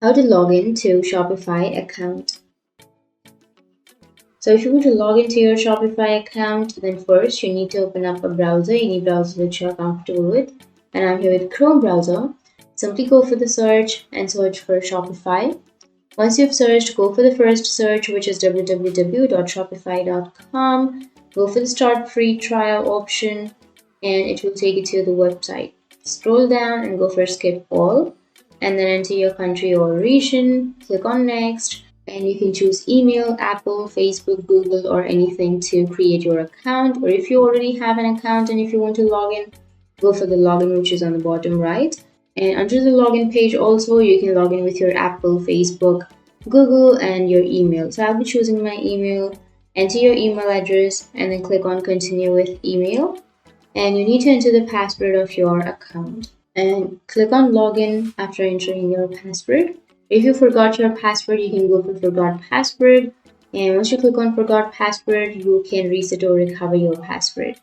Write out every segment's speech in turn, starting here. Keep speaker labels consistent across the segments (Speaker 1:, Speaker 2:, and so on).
Speaker 1: How to log in to Shopify account. So if you want to log into your Shopify account, then first you need to open up a browser, any browser that you're comfortable with. And I'm here with Chrome browser. Simply go for the search and search for Shopify. Once you've searched, go for the first search, which is www.shopify.com. Go for the start free trial option and it will take you to the website. Scroll down and go for skip all and then enter your country or region. Click on next and you can choose email, Apple, Facebook, Google or anything to create your account. Or if you already have an account and if you want to log in, go for the login, which is on the bottom right. And under the login page also, you can log in with your Apple, Facebook, Google, and your email. So I'll be choosing my email. Enter your email address and then click on continue with email. And you need to enter the password of your account. And click on login after entering your password. If you forgot your password, you can go for forgot password. And once you click on forgot password, you can reset or recover your password.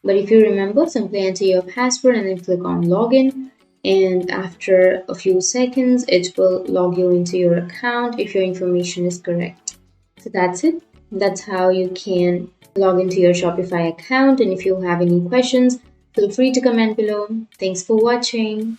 Speaker 1: But if you remember, simply enter your password and then click on login. And after a few seconds, it will log you into your account if your information is correct. So that's it. That's how you can log into your Shopify account. And if you have any questions, feel free to comment below. Thanks for watching.